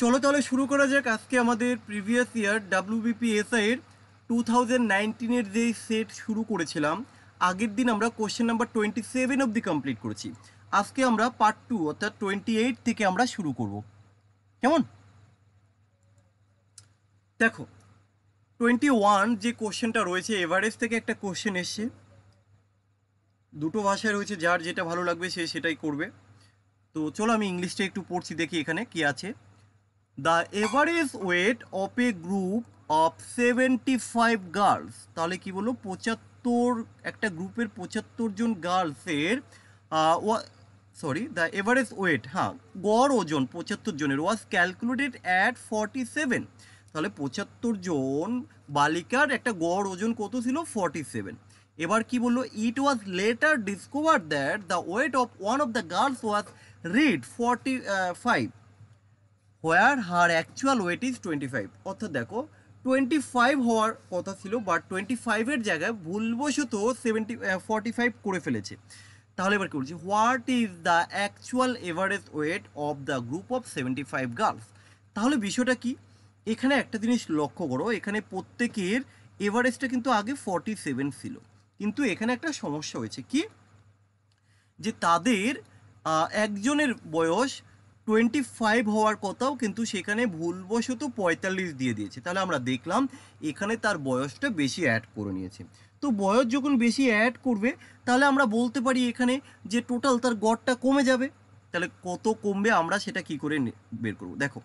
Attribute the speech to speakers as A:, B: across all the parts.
A: চলো তাহলে শুরু করা যাক। আজকে আমাদের প্রিভিয়াস ইয়ার ডাব্লিউবিপিএসআই এর 2019 যে সেট শুরু করেছিলাম, আগের দিন আমরা কোশ্চেন নাম্বার 27 অবধি কমপ্লিট করেছি। আজকে আমরা পার্ট 2 অর্থাৎ 28 থেকে আমরা শুরু করব। কেমন? দেখো 21 যে কোশ্চেনটা রয়েছে, এভারেজ থেকে একটা কোশ্চেন এসছে। দুটো ভাষায় রয়েছে, যার যেটা ভালো লাগবে সে সেটাই করবে। তো চলো আমি ইংলিশটা একটু পড়ছি, দেখি এখানে কি আছে। The average weight of A group of 75 girls, তাহলে কি বললো 75, একটা গ্রুপের 75 জন গার্লসের দ্য এভারেজ ওয়েট, হ্যাঁ গড় ওজন 75 জনের ওয়াজ ক্যালকুলেটেড অ্যাট 47। তাহলে 75 জন বালিকার একটা গড় ওজন কত ছিল? 47। এবার কি বললো, it was later discover that the weight of one of the girls was read 45 where her actual weight is 25। অর্থাৎ দেখো 25 হওয়ার কথা ছিল, বাট 25-এর জায়গায় ভুলবশত 45 করে ফেলেছে। তাহলে এবার কি বলছি, what is the actual average weight of the group of 75 girls. তাহলে বিষয়টা কি, এখানে একটা জিনিস লক্ষ্য করো, এখানে প্রত্যেকের এভারেজটা কিন্তু আগে 47 ছিল, কিন্তু এখানে একটা সমস্যা হয়েছে কি, যে তাদের একজনের বয়স 25 হওয়ার কথাও, কিন্তু সেখানে ভুলবশত 45 দিয়ে দিয়েছে। তাহলে আমরা দেখলাম এখানে তার বয়সটা বেশি অ্যাড করে নিয়েছে। তো বয়স যখন বেশি অ্যাড করবে, তাহলে আমরা বলতে পারি এখানে যে টোটাল তার গড়টা কমে যাবে। তাহলে কত কমবে আমরা সেটা কি করে বের করব? দেখো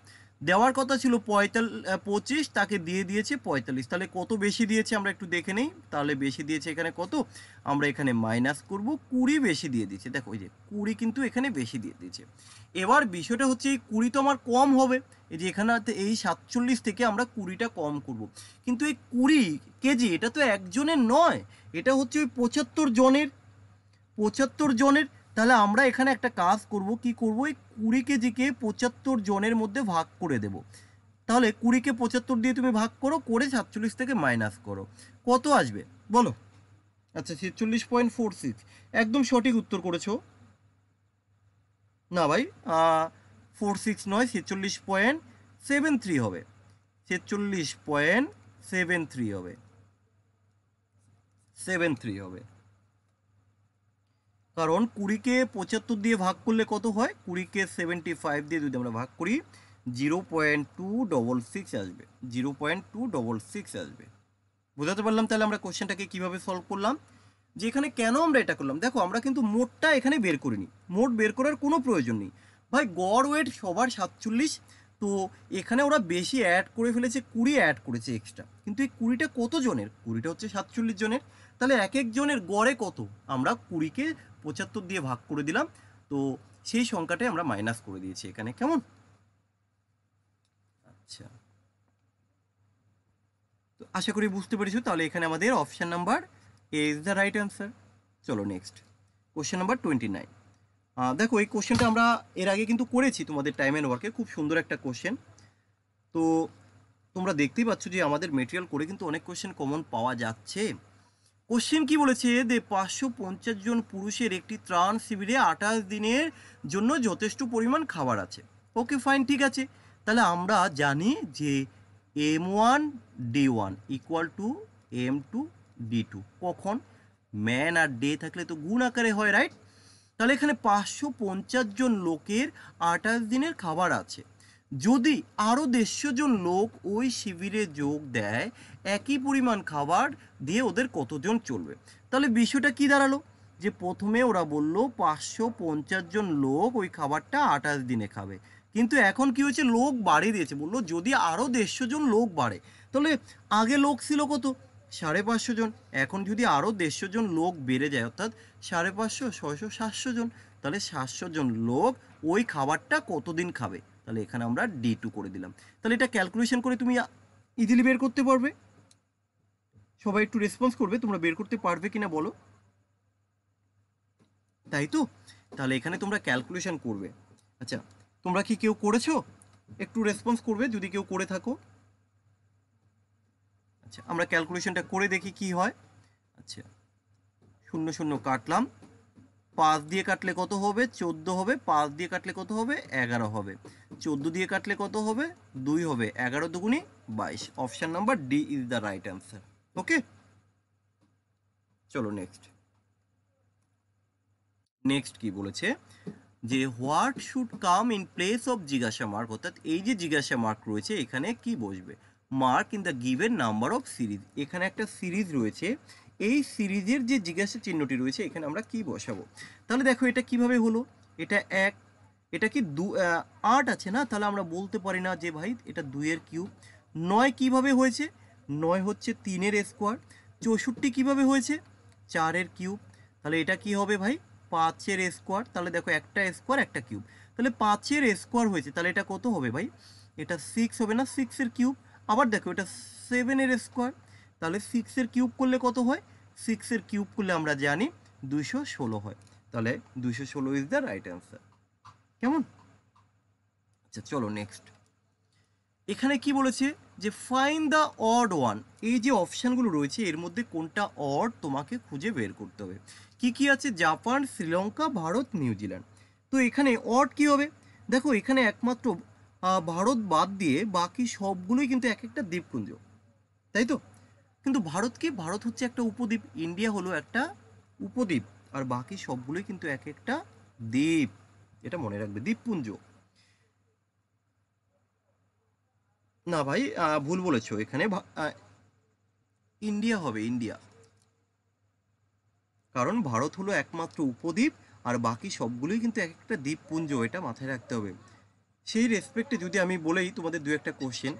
A: দেওয়ার কথা ছিল 25, তাকে দিয়ে দিয়েছে 45, তাহলে কত বেশি দিয়েছে আমরা একটু দেখে নেই। তাহলে বেশি দিয়েছে এখানে কত, আমরা এখানে মাইনাস করব, 20 বেশি দিয়ে দিয়েছে। দেখো এই যে 20 কিন্তু এখানে বেশি দিয়ে দিয়েছে। এবার বিষয়টা হচ্ছে এই 20 তো আমার কম হবে, এই যে এখানে এই 47 থেকে আমরা 20টা কম করব, কিন্তু এই 20 কেজি এটা তো একজনের নয়, এটা হচ্ছে ওই 75 জনের। তাহলে আমরা এখানে একটা কাজ করব, কি করব, এই 20 কেজিকে 75 জনের মধ্যে ভাগ করে দেব। তাহলে 20কে 75 দিয়ে তুমি ভাগ করো, করে 47 থেকে মাইনাস করো, কত আসবে বলো? আচ্ছা 46.46, একদম সঠিক উত্তর করেছো। না ভাই, 46 নয়, 46.73 হবে, 46.73 হবে, 73 হবে। কারণ 20কে 75 দিয়ে ভাগ করলে কত হয়, 20কে 75 দিয়ে যদি আমরা ভাগ করি 0.266 আসবে, 0.266 আসবে। বোঝাতে পারলাম? তাহলে আমরা কোশ্চেনটাকে কিভাবে সলভ করলাম, যে এখানে কেন আমরা এটা করলাম। দেখো আমরা কিন্তু মোটটা এখানে বের করিনি, মোট বের করার কোনো প্রয়োজন নেই ভাই, গড় ওয়েট সবার 47, তো এখানে ওরা বেশি অ্যাড করে ফেলেছে, 20 অ্যাড করেছে এক্সট্রা, কিন্তু এই 20টা কত জনের, 20টা হচ্ছে 47 জনের। তাহলে এক এক জনের গড়ে কত, আমরা 20কে 75 দিয়ে ভাগ করে দিলাম, তো সেই সংখ্যাটাই আমরা মাইনাস করে দিয়েছি এখানে। কেমন? আচ্ছা, তো আশা করি বুঝতে পেরেছো। তাহলে এখানে আমাদের option number A is the right answer. চলো নেক্সট কোশ্চেন নাম্বার 29। দেখো এই কোশ্চেনটা আমরা এর আগে কিন্তু করেছি তোমাদের টাইম অ্যান্ড ওয়ার্কে, খুব সুন্দর একটা কোশ্চেন। তো তোমরা দেখতেই পাচ্ছ যে আমাদের মেটেরিয়াল করে কিন্তু অনেক কোশ্চেন কমন পাওয়া যাচ্ছে। কোশ্চেন কি বলেছে, যে 550 জন পুরুষের একটি ত্রাণ শিবিরে 28 দিনের জন্য যথেষ্ট পরিমাণ খাবার আছে। ওকে ফাইন, ঠিক আছে। তাহলে আমরা জানি যে M1D1 ইকুয়াল টু M2D2, কখন ম্যান আর ডে থাকলে তো গুণ আকারে হয়, রাইট? তাহলে এখানে 550 জন লোকের 28 দিনের খাবার আছে। যদি আরও 150 জন লোক ওই শিবিরে যোগ দেয়, একই পরিমাণ খাবার দিয়ে ওদের কতজন চলবে? তাহলে বিষয়টা কি দাঁড়ালো, যে প্রথমে ওরা বলল 550 জন লোক ওই খাবারটা 28 দিনে খাবে, কিন্তু এখন কি হয়েছে, লোক বাড়িয়ে দিয়েছে, বললো যদি আরও 150 জন লোক বাড়ে। তাহলে আগে লোক ছিল কত, 550 জন, এখন যদি আরও 150 জন লোক বেড়ে যায়, অর্থাৎ 550, 600, 700 জন, তাহলে 700 জন লোক ওই খাবারটা কতদিন খাবে? তাহলে এখানে আমরা D2 করে দিলাম। তাহলে এটা ক্যালকুলেশন করে তুমি ইজিলি বের করতে পারবে। সবাই একটু রেসপন্স করবে, তোমরা বের করতে পারবে কিনা বলো, তাই তো? তাহলে এখানে তোমরা ক্যালকুলেশন করবে। আচ্ছা তোমরা কি কেউ করেছো? একটু রেসপন্স করবে যদি কেউ করে থাকো। আচ্ছা আমরা ক্যালকুলেশনটা করে দেখি কি হয়। আচ্ছা 0 0 কাটলাম, 5 দিয়ে কাটলে কত হবে? 14 হবে। 5 দিয়ে কাটলে কত হবে? 11 হবে। 14 দিয়ে কাটলে কত হবে? 2 হবে। 11 দুগুণি 22। Option number D is the right answer. Okay, চলো নেক্সট। নেক্সট কি বলেছে যে what should come in place of জিজ্ঞাসা মার্ক, অর্থাৎ এই যে জিজ্ঞাসা মার্ক রয়েছে এখানে কি বসবে? Mark in the given number of series. এখানে একটা সিরিজ রয়েছে, এই সিরিজের যে জিজ্ঞাসা চিহ্নটি রয়েছে এখানে আমরা কি বসাবো? তাহলে দেখো এটা কিভাবে হলো, এটা 1, এটা কি 8 আছে না, তাহলে আমরা বলতে পারি না যে ভাই এটা 2-এর কিউব। 9 কিভাবে হয়েছে? 9 হচ্ছে 3-এর স্কোয়ার। 64 কিভাবে হয়েছে? 4-এর কিউব। তাহলে এটা কি হবে ভাই? 5-এর স্কোয়ার। তাহলে দেখো একটা স্কোয়ার একটা কিউব, তাহলে 5-এর স্কোয়ার হয়েছে, তাহলে এটা কত হবে ভাই? এটা 6 হবে না, 6-এর কিউব। আবার দেখো এটা 7-এর স্কোয়ার, তাহলে 6-এর কিউব করলে কত হয়? 6-এর কিউব করলে আমরা জানি 216 হয়। তাহলে 216 ইজ দ্য রাইট অ্যান্সার। কেমন? আচ্ছা চলো নেক্সট। এখানে কি বলেছে যে ফাইন্ড দ্য অড ওয়ান। এই যে অপশানগুলো রয়েছে এর মধ্যে কোনটা অড তোমাকে খুঁজে বের করতে হবে। কি কি আছে? Japan, Sri Lanka, Bharat, New Zealand. তো এখানে অড কি হবে? দেখো এখানে একমাত্র ভারত বাদ দিয়ে বাকি সবগুলোই কিন্তু এক একটা দ্বীপপুঞ্জ, তাই তো? কিন্তু ভারত কি? ভারত হচ্ছে একটা উপদ্বীপ, ইন্ডিয়া হলো একটা উপদ্বীপ, আর বাকি সবগুলোই কিন্তু এক একটা দ্বীপ, এটা মনে রাখবে, দ্বীপপুঞ্জ। না ভাই, ভুল বলেছো, এখানে ইন্ডিয়া হবে, ইন্ডিয়া। কারণ ভারত হলো একমাত্র উপদ্বীপ আর বাকি সবগুলোই কিন্তু এক একটা দ্বীপপুঞ্জ, এটা মাথায় রাখতে হবে। সেই রেসপেক্টে যদি আমি বলেই তোমাদের দু একটা কোশ্চেন,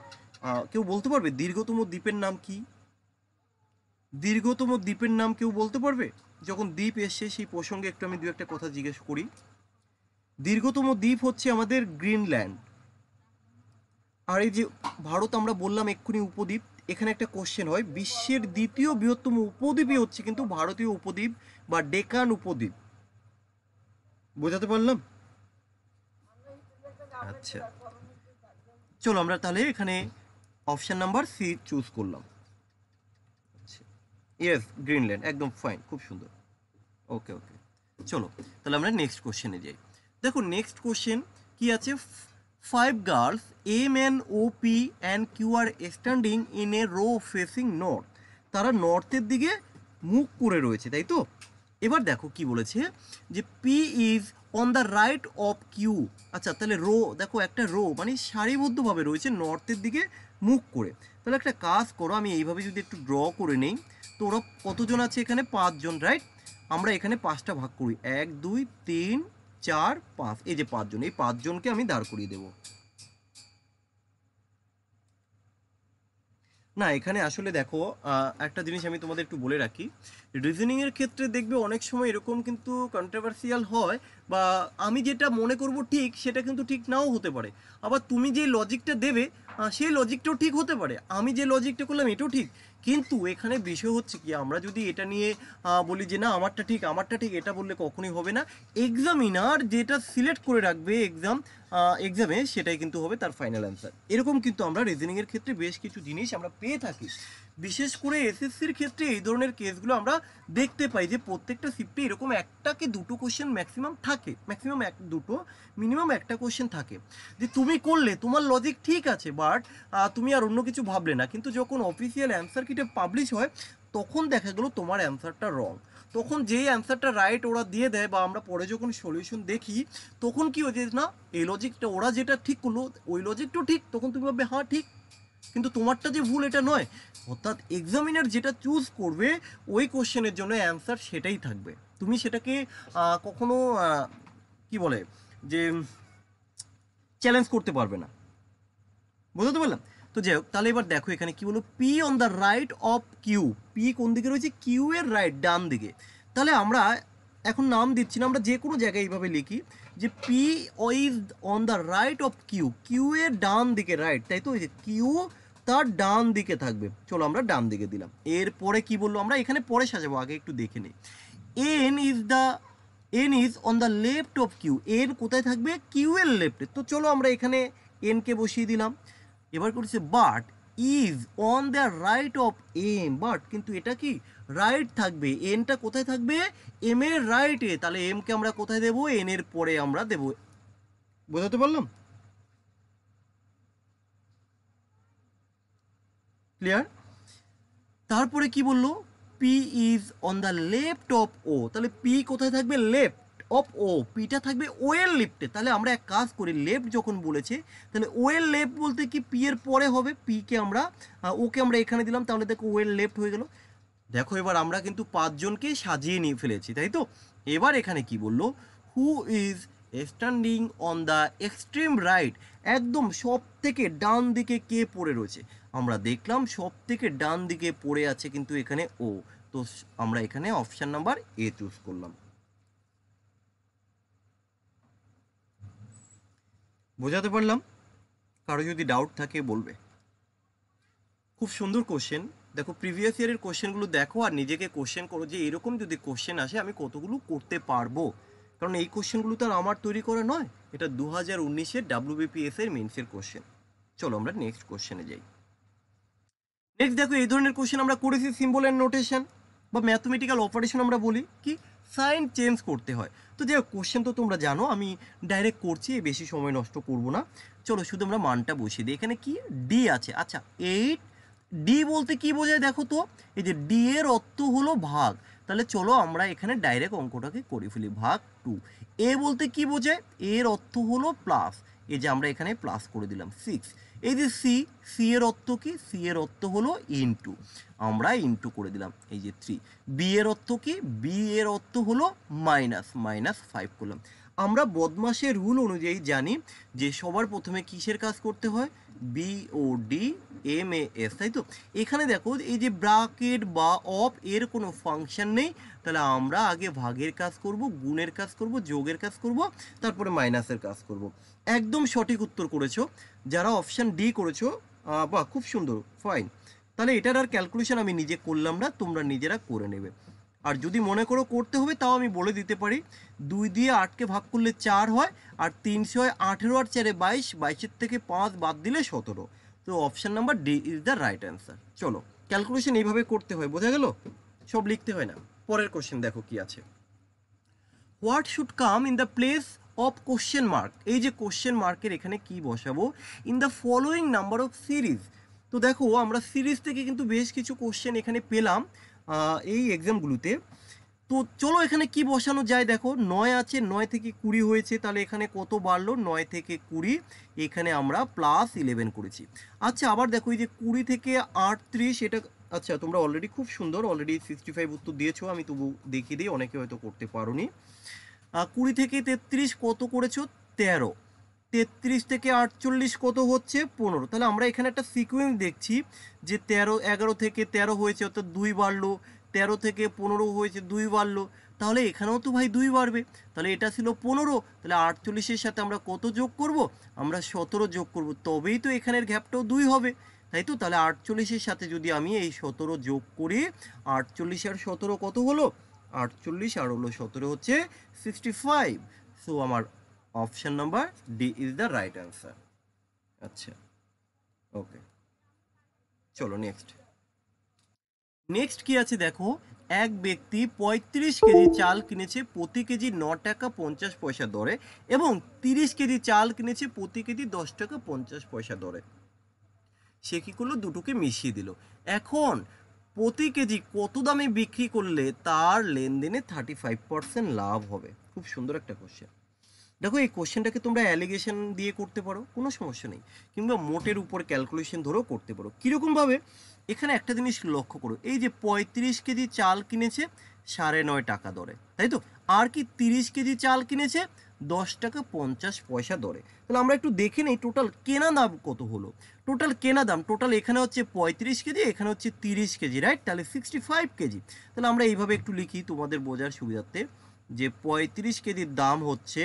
A: কেউ বলতে পারবে দীর্ঘতম দ্বীপের নাম কি? দীর্ঘতম দ্বীপের নাম কেউ বলতে পারবে? যখন দ্বীপ এসছে সেই প্রসঙ্গে একটু আমি দু একটা কথা জিজ্ঞেস করি। দীর্ঘতম দ্বীপ হচ্ছে আমাদের গ্রিনল্যান্ড। আর এই যে ভারত আমরা বললাম এক্ষুনি উপদ্বীপ, এখানে একটা কোশ্চেন হয়, বিশ্বের দ্বিতীয় বৃহত্তম উপদ্বীপই হচ্ছে কিন্তু ভারতীয় উপদ্বীপ বা ডেকান উপদ্বীপ। বোঝাতে পারলাম? আচ্ছা চলো আমরা তাহলে এখানে অপশান নাম্বার সি চুজ করলাম। আচ্ছা ইয়েস, গ্রিনল্যান্ড, একদম ফাইন, খুব সুন্দর। ওকে ওকে, চলো তাহলে আমরা নেক্সট কোশ্চেনে যাই। দেখো নেক্সট কোশ্চেন কি আছে? 5 girls M N O P and Q are standing in a row facing north. তারা নর্থের দিকে মুখ করে রয়েছে, তাই তো? এবার দেখো কি বলেছে যে P is on the right of Q. আচ্ছা তাহলে রো, দেখো একটা রো মানে সারিবদ্ধভাবে রয়েছে নর্থের দিকে মুখ করে। তাহলে একটা কাজ করো, আমি এইভাবে যদি একটু ড্র করে নেই, তো ওরা কতজন আছে এখানে? 5 জন, রাইট? আমরা এখানে 5টা ভাগ করি, 1 2 3 4 5, এই যে 5 জন, এই 5 জনকে আমি দাঁড় করিয়ে দেবো। না এখানে আসলে দেখো একটা জিনিস আমি তোমাদের একটু বলে রাখি, রিজনিংয়ের ক্ষেত্রে দেখবে অনেক সময় এরকম কিন্তু কন্ট্রোভার্সিয়াল হয়, বা আমি যেটা মনে করব ঠিক সেটা কিন্তু ঠিক নাও হতে পারে। আবার তুমি যে লজিকটা দেবে সেই লজিকটাও ঠিক হতে পারে, আমি যে লজিকটা করলাম এটাও ঠিক। কিন্তু এখানে বিষয় হচ্ছে কি, আমরা যদি এটা নিয়ে বলি যে না আমারটা ঠিক আমারটা ঠিক, এটা বললে কখনোই হবে না। এক্সামিনার যেটা সিলেক্ট করে রাখবে এক্সামে সেটাই কিন্তু হবে তার ফাইনাল অ্যান্সার। এরকম কিন্তু আমরা রিজনিংয়ের ক্ষেত্রে বেশ কিছু জিনিস আমরা পেয়ে থাকি, বিশেষ করে এসএসসির ক্ষেত্রে এই ধরনের কেসগুলো আমরা দেখতে পাই যে প্রত্যেকটা শিফটে এরকম একটা কি দুটো কোশ্চেন ম্যাক্সিমাম থাকে, ম্যাক্সিমাম এক দুটো, মিনিমাম একটা কোশ্চেন থাকে যে তুমি করলে তোমার লজিক ঠিক আছে, বাট তুমি আর অন্য কিছু ভাবলে না, কিন্তু যখন অফিসিয়াল অ্যান্সার কিটে পাবলিশ হয় তখন দেখা গেলো তোমার অ্যান্সারটা রং। তখন যেই অ্যান্সারটা রাইট ওরা দিয়ে দেয় বা আমরা পরে যখন সলিউশন দেখি তখন কি হয়েছে না, এই লজিকটা ওরা যেটা ঠিক করলো ওই লজিকটাও ঠিক, তখন তুমি ভাববে হ্যাঁ ঠিক, কিন্তু তোমারটা যে ভুল এটা নয়। অর্থাৎ এক্সামিনার যেটা চুজ করবে ওই কোশ্চেনের জন্য অ্যান্সার সেটাই থাকবে, তুমি সেটাকে কখনো কি বলে যে চ্যালেঞ্জ করতে পারবে না। বুঝতে পারলাম? তো যাই হোক, তাহলে এবার দেখো এখানে কি বলো, P on the right of Q. P কোন দিকে রয়েছে? কিউ এর রাইট, ডান দিকে। তাহলে আমরা এখন নাম দিচ্ছি না, আমরা যে কোনো জায়গায় এইভাবে লিখি যে P is on the right of Q, Q এর ডান দিকে, রাইট, তাই তো? ওই যে কিউ তার ডান দিকে থাকবে, চলো আমরা ডান দিকে দিলাম। এরপরে কি বললো, আমরা এখানে পরে সাজাবো, আগে একটু দেখে নিই। N is on the left of Q, N কোথায় থাকবে? কিউ এর লেফটে। তো চলো আমরা এখানে এনকে বসিয়ে দিলাম। এবার করছে but is on the right of M, but কিন্তু এটা কি রাইট থাকবে, এনটা কোথায় থাকবে, এম এর রাইটে, তাহলে এমকে আমরা কোথায় দেবো, এন এর পরে আমরা দেবো। বোঝাতে পারলাম? ক্লিয়ার? তারপরে কি বললো, P is on the left of O, তাহলে পি কোথায় থাকবে, লেফট অফ ও, পিটা থাকবে ও এর লেফটে। তাহলে আমরা এক কাজ করি, লেফট যখন বলেছে তাহলে ও এর লেফট বলতে কি পি এর পরে হবে, পিকে আমরা ওকে আমরা এখানে দিলাম, তাহলে দেখো ও এর লেফট হয়ে গেল। দেখো এবার আমরা কিন্তু পাঁচজনকে সাজিয়ে নিয়ে ফেলেছি, তাই তো? এবার এখানে কি বললো, who is standing on the extreme right, একদম সব থেকে ডান দিকে কে পড়ে রয়েছে, আমরা দেখলাম সব থেকে ডান দিকে পড়ে আছে কিন্তু এখানে ও, তো আমরা এখানে অপশান নাম্বার এ চুজ করলাম। বোঝাতে পারলাম? কারো যদি ডাউট থাকে বলবে। খুব সুন্দর কোশ্চেন। দেখো প্রিভিয়াস ইয়ারের কোশ্চেনগুলো দেখো আর নিজেকে কোশ্চেন করো যে এরকম যদি কোশ্চেন আসে আমি কতগুলো করতে পারবো, কারণ এই কোশ্চেনগুলো তো আর আমার তৈরি করা নয়, এটা 2019-এর WBPS এর মেন্সের কোশ্চেন। চলো আমরা নেক্সট কোশ্চেনে যাই। নেক্সট দেখো এই ধরনের কোশ্চেন আমরা করেছি, সিম্বল অ্যান্ড নোটেশন বা ম্যাথমেটিক্যাল অপারেশন আমরা বলি কি সাইন চেঞ্জ করতে হয়। তো যে কোশ্চেন তো তোমরা জানো, আমি ডাইরেক্ট করছি, বেশি সময় নষ্ট করব না। চলো শুধু আমরা মানটা বসিয়ে দিই। এখানে কি ডি আছে, আচ্ছা 8, ডি বলতে কি বোঝায় দেখো তো, এই যে ডি এর অর্থ হলো ভাগ, তাহলে চলো আমরা এখানে ডাইরেক্ট অঙ্কটাকে করে ফেলি, ভাগ 2। এ বলতে কি বোঝায়, এর অর্থ হলো প্লাস, এই যে আমরা এখানে প্লাস করে দিলাম 6। এই যে সি, সি এর অর্থ কি, সি এর অর্থ হলো ইনটু, আমরা ইনটু করে দিলাম এই যে 3। বি এর অর্থ কি, বি এর অর্থ হলো মাইনাস, মাইনাস 5 করলাম। আমরা বদমাশের রুল অনুযায়ী জানি যে সবার প্রথমে কিসের কাজ করতে হয়, B O D M A S, তাই তো? এখানে দেখো এই যে ব্রাকেট বা অফ এর কোনো ফাংশন নেই, তাহলে আমরা আগে ভাগের কাজ করব, গুণের কাজ করব, যোগের কাজ করব, তারপরে মাইনাসের কাজ করব। একদম সঠিক উত্তর করেছো যারা অপশান ডি করেছো, বাহ খুব সুন্দর, ফাইন। তাহলে এটার আর ক্যালকুলেশন আমি নিজে করলাম না, তোমরা নিজেরা করে নেবে। আর যদি মনে করো করতে হবে তাও আমি বলে দিতে পারি, 2 দিয়ে 8কে ভাগ করলে 4 হয়, আর 300 হয় 18, আর 4-এ 22, 22-এর থেকে 5 বাদ দিলে 17। তো option number D is the right answer. চলো ক্যালকুলেশন এইভাবে করতে হয়, বোঝা গেল? সব লিখতে হয় না। পরের কোশ্চেন দেখো কি আছে, what should come in the place of question mark, এই যে কোশ্চেন মার্কের এখানে কি বসাবো, in the following number of series. তো দেখো আমরা সিরিজ থেকে কিন্তু বেশ কিছু কোশ্চেন এখানে পেলাম এই এক্সামগুলোতে। তো চলো এখানে কি বসানো যায়, দেখো 9 আছে, 9 থেকে 20 হয়েছে, তাহলে এখানে কত বাড়লো, 9 থেকে 20, এখানে আমরা +11 করেছি। আচ্ছা আবার দেখো এই যে 20 থেকে 38, এটা আচ্ছা তোমরা অলরেডি খুব সুন্দর অলরেডি 65 উত্তর দিয়েছো, আমি তবু দেখিয়ে দিই, অনেকে হয়তো করতে পারোনি। 20 থেকে 33 কত করেছো, 13। 33 থেকে 48 কত হচ্ছে, 15। তাহলে আমরা এখানে একটা সিকোয়েন্স দেখছি যে 13, 11 থেকে 13 হয়েছে অর্থাৎ 2 বাড়লো, 13 থেকে 15 হয়েছে 2 বাড়লো, তাহলে এখানেও তো ভাই 2 বাড়বে। তাহলে এটা ছিল 15, তাহলে 48-এর সাথে আমরা কত যোগ করব, আমরা 17 যোগ করব, তবেই তো এখানের গ্যাপটাও 2 হবে, তাই তো? তাহলে 48-এর সাথে যদি আমি এই 17 যোগ করি, 48 আর 17 কত হলো, 48 আর হলো 17 হচ্ছে 65। সো আমার option number D is the right answer. আচ্ছা ওকে, চলো নেক্সট। নেক্সট কি আছে দেখো, এক ব্যক্তি 35 কেজি চাল কিনেছে প্রতি কেজি 9 টাকা 50 পয়সা দরে, এবং 30 কেজি চাল কিনেছে প্রতি কেজি 10 টাকা 50 পয়সা দরে। সে কি করলো, দুটোকে মিশিয়ে দিল। এখন প্রতি কেজি কত দামে বিক্রি করলে তার লেনদেনে 35% লাভ হবে? খুব সুন্দর একটা কোশ্চেন। দেখো এই কোশ্চেনটাকে তোমরা অ্যালিগেশন দিয়ে করতে পারো, কোনো সমস্যা নেই, কিংবা মোটের উপর ক্যালকুলেশন ধরেও করতে পারো। কীরকমভাবে, এখানে একটা জিনিস লক্ষ্য করো, এই যে 35 কেজি চাল কিনেছে 9.5 টাকা দরে, তাই তো? আর কি 30 কেজি চাল কিনেছে 10 টাকা 50 পয়সা দরে। তাহলে আমরা একটু দেখে নিই টোটাল কেনা দাম কত হলো। টোটাল কেনা দাম টোটাল এখানে হচ্ছে 35 কেজি, এখানে হচ্ছে 30 কেজি, রাইট? তাহলে 65 কেজি। তাহলে আমরা এইভাবে একটু লিখি তোমাদের বোঝার সুবিধার্থে, যে 35 কেজির দাম হচ্ছে,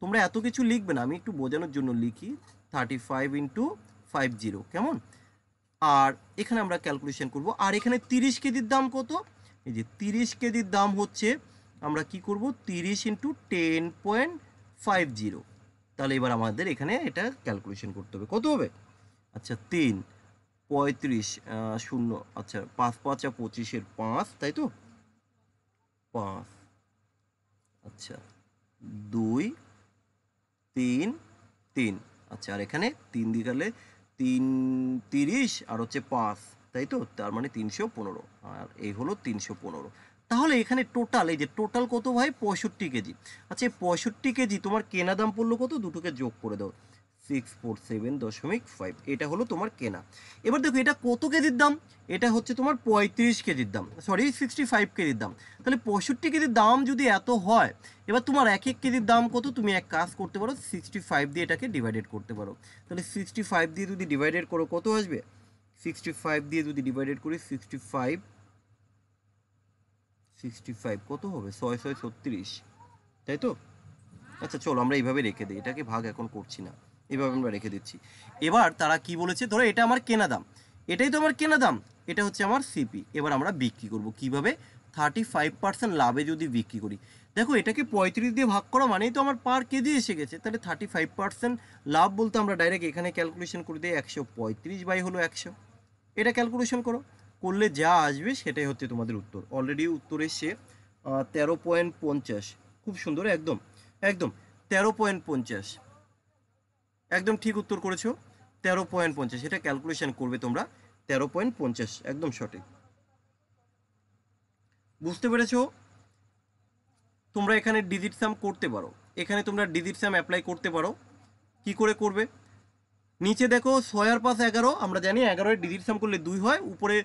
A: তোমরা এত কিছু লিখবে না, আমি একটু বোঝানোর জন্য লিখি, 35 ইন্টু 50, কেমন? আর এখানে আমরা ক্যালকুলেশন করব। আর এখানে 30 কেজির দাম কত, এই যে 30 কেজির দাম হচ্ছে, আমরা কি করব, 30 ইন্টু 10.50। তাহলে এবার আমাদের এখানে এটা ক্যালকুলেশন করতে হবে, কত হবে, আচ্ছা 3, 35 শূন্য, আচ্ছা 5 5 25-এর 5, তাই তো 5, আচ্ছা 2 3 3, আচ্ছা আর এখানে 3 দিয়ে গেলে 3 30 আর হচ্ছে 5, তাই তো, তার মানে 315, আর এই হলো 315। তাহলে এখানে টোটাল, এই যে টোটাল কত ভাই, 65 কেজি। আচ্ছা 65 কেজি তোমার কেনা দাম পড়লো কত, দুটোকে যোগ করে দাও, 647.5, এটা হলো তোমার কেনা। এবার দেখো এটা কত কেজির দাম, এটা হচ্ছে তোমার 35 কেজির দাম, সরি 65 কেজির দাম। তাহলে 65 কেজির দাম যদি এত হয়, এবার তোমার এক এক কেজির দাম কত, তুমি এক কাজ করতে পারো, 65 দিয়ে এটাকে ডিভাইডেড করতে পারো। তাহলে 65 দিয়ে যদি ডিভাইডেড করো কত আসবে, 65 দিয়ে যদি ডিভাইডেড করি 65 কত হবে, 6 6 36, তাই তো। আচ্ছা চলো আমরা এইভাবে রেখে দিই, এটাকে ভাগ এখন করছি না, এইভাবে আমরা রেখে দিচ্ছি। এবার তারা কি বলেছে, ধরো এটা আমার কেনা দাম, এটাই তো আমার কেনা দাম, এটা হচ্ছে আমার সিপি। এবার আমরা বিক্রি করব কিভাবে, 35% লাভে যদি বিক্রি করি। দেখো এটাকে 35 দিয়ে ভাগ করা মানেই তো আমার পার কেজি এসে গেছে, তাহলে 35% লাভ বলতে আমরা ডাইরেক্ট এখানে ক্যালকুলেশন করে দিই, 135 বাই হলো 100, এটা ক্যালকুলেশন করো, করলে যা আসবে সেটাই হচ্ছে তোমাদের উত্তর। অলরেডি উত্তর এসে 13.50, খুব সুন্দর, একদম একদম 13.50, একদম ঠিক উত্তর করেছো, 13.50, এটা ক্যালকুলেশন করবে তোমরা, 13.50 একদম সঠিক। বুঝতে পেরেছো, তোমরা এখানে ডিজিট সাম করতে পারো, এখানে তোমরা ডিজিট সাম অ্যাপ্লাই করতে পারো। কি করে করবে, নিচে দেখো 6 আর 5 11, আমরা জানি 11 এর ডিজিট সাম করলে 2 হয়, উপরে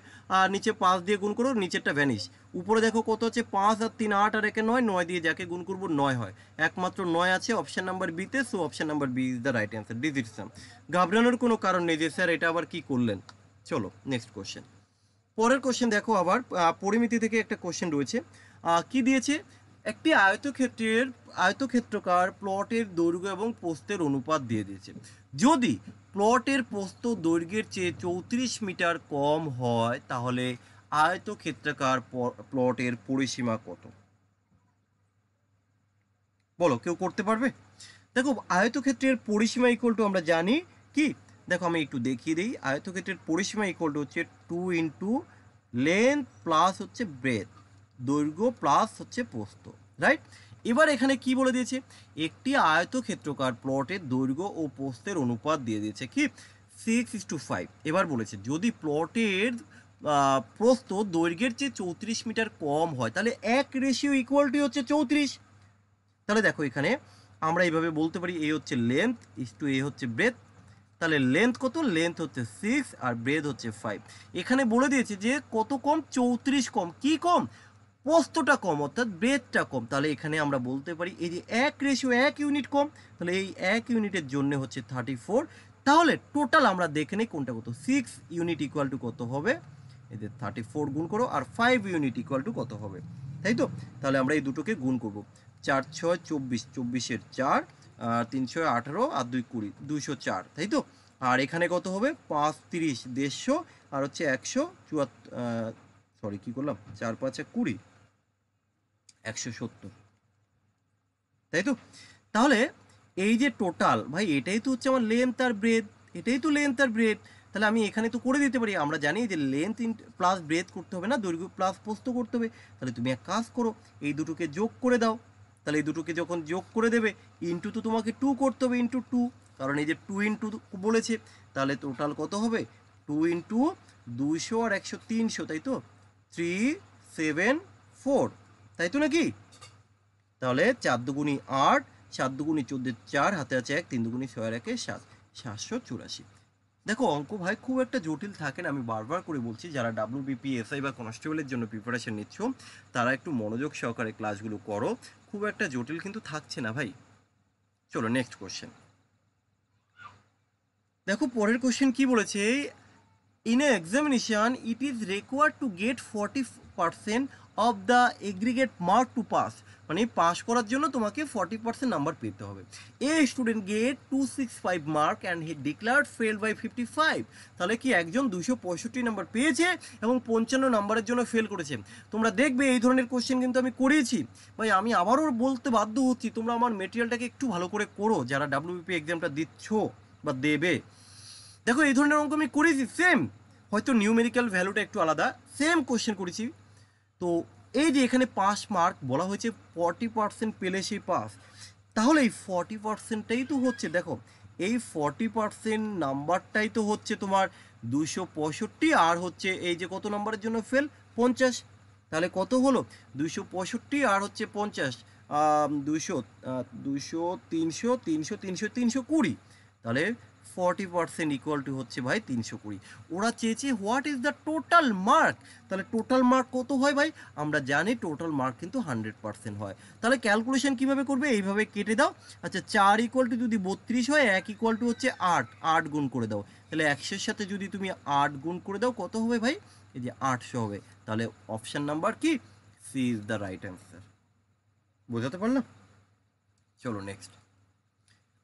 A: নিচে 5 দিয়ে গুণ করো, নিচেরটা ভ্যানিশ। উপরে দেখো কত হচ্ছে, 5 আর 3 8 আর 1 9, 9 দিয়ে যাকে গুণ করবো 9 হয়, একমাত্র 9 আছে অপশন নাম্বার বিতে, so option number B is the right answer, digit sum. ঘাবড়ানোর কোনো কারণ নেই যে স্যার এটা আবার কি করলেন। চলো নেক্সট কোশ্চেন। পরের কোশ্চেন দেখো, আবার পরিমিতি থেকে একটা কোশ্চেন রয়েছে, কি দিয়েছে, একটি আয়তক্ষেত্রকার প্লটের দৈর্ঘ্য এবং প্রস্থের অনুপাত দিয়ে দিয়েছে। যদি প্লটের প্রস্থ দৈর্ঘ্যের চেয়ে 34 মিটার কম হয়, তাহলে আয়তক্ষেত্রাকার প্লটের পরিসীমা কত, বলো কেউ করতে পারবে। দেখো আয়তক্ষেত্রের পরিসীমা ইকুয়াল টু আমরা জানি কি, দেখো আমি একটু দেখিয়ে দিই, আয়তক্ষেত্রের পরিসীমা ইকুয়াল টু হচ্ছে 2 ইন্টু লেন্থ প্লাস হচ্ছে ব্রেথ, দৈর্ঘ্য প্লাস হচ্ছে প্রস্থ, রাইট। এবার এখানে কি বলে দিয়েছে, একটি আয়তক্ষেত্রকার প্লটের দৈর্ঘ্য ও প্রস্থের অনুপাত দিয়ে দিয়েছে কি 6:5। এবার বলেছে যদি প্লটের প্রস্থ দৈর্ঘ্যের চেয়ে 34 মিটার কম হয়, তাহলে 1:= হচ্ছে 34। তাহলে দেখো এখানে আমরা এইভাবে বলতে পারি, এ হচ্ছে লেন্থ ইস টু এ হচ্ছে ব্রেথ, তাহলে লেন্থ কত, লেন্থ হচ্ছে 6 আর ব্রেথ হচ্ছে 5। এখানে বলে দিয়েছে যে কত কম, 34 কম, কি কম, প্রস্থটা কম অর্থাৎ ব্রেথটা কম, তাহলে এখানে আমরা বলতে পারি এই যে 1 ইউনিট কম, তাহলে এই 1 ইউনিটের জন্য হচ্ছে 34। তাহলে টোটাল আমরা দেখে নিই কোনটা কত, 6 ইউনিট ইকুয়াল টু কত হবে, এই যে 34 গুণ করো, আর 5 ইউনিট ইকুয়াল টু কত হবে, তাই তো। তাহলে আমরা এই দুটোকে গুণ করব, 4 6 24, 24-এর 4, 3 6 18 আর 2 20, 204, তাই তো। আর এখানে কত হবে, 5 30, 150, আর হচ্ছে 174, সরি কি করলাম, 4 5 20, 170, তাই তো। তাহলে এই যে টোটাল ভাই, এটাই তো হচ্ছে আমার লেন্থ আর ব্রেথ, এটাই তো লেন্থ আর ব্রেথ। তাহলে আমি এখানে তো করে দিতে পারি, আমরা জানি যে লেন্থ প্লাস ব্রেথ করতে হবে না, দৈর্ঘ্য প্লাস প্রস্থ করতে হবে। তাহলে তুমি এক কাজ করো, এই দুটোকে যোগ করে দাও, তাহলে এই দুটোকে যখন যোগ করে দেবে, ইন্টু তো তোমাকে 2 করতে হবে, ইন্টু 2, কারণ এই যে 2 ইন্টু বলেছে, তাহলে টোটাল কত হবে, 2 ইন্টু 200 আর 100 300, তাই তো, 374, তাই তো নাকি। তাহলে 4 দুগুণি 8, 7 দুগুণি 14, 4 হাতে আছে 1, 3 দুগুণি 6 আর 1 7, 784। দেখো অঙ্ক ভাই খুব একটা জটিল থাকে না, আমি বারবার করে বলছি, যারা WBP SI বা কনস্টেবলের জন্য প্রিপারেশন নিচ্ছ তারা একটু মনোযোগ সহকারে ক্লাসগুলো করো, খুব একটা জটিল কিন্তু থাকছে না ভাই। চলো নেক্সট কোশ্চেন। দেখো পরের কোশ্চেন কি বলেছে, in an examination it is required to get 40% of the aggregate mark to pass, মানে পাস করার জন্য তোমাকে 40% নাম্বার পেতে হবে। A student get 265 mark and he declared fail by 55। তাহলে কি একজন 265 নাম্বার পেয়েছে এবং 55 নাম্বারের জন্য ফেল করেছে। তোমরা দেখবে এই ধরনের কোশ্চেন কিন্তু আমি করিয়েছি ভাই, আমি আবারও বলতে বাধ্য হচ্ছি, তোমরা আমার মেটেরিয়ালটাকে একটু ভালো করে করো যারা WBP এক্সামটা দিচ্ছ বা দেবে। দেখো এই ধরনের অঙ্ক আমি করেছি সেম, হয়তো নিউমেরিক্যাল ভ্যালুটা একটু আলাদা, সেম কোশ্চেন করেছি। তো এই যে এখানে পাস মার্ক বলা হয়েছে 40% পেলে সেই পাস, তাহলে এই 40%টাই তো হচ্ছে, দেখো এই 40% নাম্বারটাই তো হচ্ছে তোমার 265, আর হচ্ছে এই যে কত নাম্বারের জন্য ফেল, 50। তাহলে কত হলো 265 আর হচ্ছে 50, 200, 200, 300, 300, 300, 320, তাহলে 40% ইকুয়াল টু হচ্ছে ভাই 320। ওরা চেয়েছে what is the total mark, তাহলে টোটাল মার্ক কত হয় ভাই, আমরা জানি টোটাল মার্ক কিন্তু 100% হয়। তাহলে ক্যালকুলেশন কিভাবে করবে, এইভাবে কেটে দাও। আচ্ছা 4 ইকুয়াল টু যদি 32 হয়, 1 ইকুয়াল টু হচ্ছে 8, 8 গুণ করে দাও, তাহলে 100-এর সাথে যদি তুমি 8 গুণ করে দাও কত হবে ভাই, এই যে 800 হবে। তাহলে অপশন নাম্বার কি, C is the right answer. বোঝাতে পারলাম? চলো নেক্সট।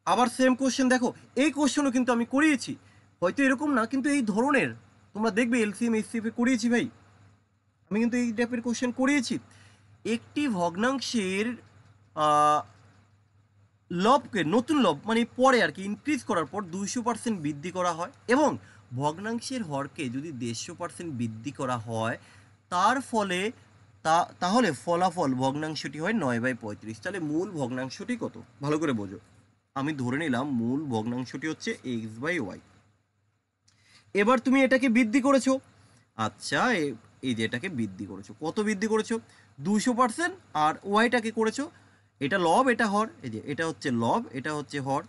A: আবার সেম কোশ্চেন দেখো, এই কোশ্চেনও কিন্তু আমি করিয়েছি, হয়তো এরকম না কিন্তু এই ধরনের, তোমরা দেখবে এলসিএম এইচসিএফ এ করিয়েছি ভাই, আমি কিন্তু এই টাইপের কোশ্চেন করিয়েছি। একটি ভগ্নাংশের লবকে, নতুন লব মানে পরে আর কি ইনক্রিজ করার পর 200% বৃদ্ধি করা হয়, এবং ভগ্নাংশের হরকে যদি 150% বৃদ্ধি করা হয়, তার ফলে তাহলে ফলাফল ভগ্নাংশটি হয় 9/35। তাহলে মূল ভগ্নাংশটি কত, ভালো করে বোঝো। আমি ধরে নিলাম মূল ভগ্নাংশটি হচ্ছে x/y। এবার তুমি এটাকে বৃদ্ধি করেছো, আচ্ছা এই যে এটাকে বৃদ্ধি করেছো, কত বৃদ্ধি করেছো 200%, আর ওয়াইটাকে করেছো, এটা লব এটা হর, এই যে এটা হচ্ছে লব এটা হচ্ছে হর।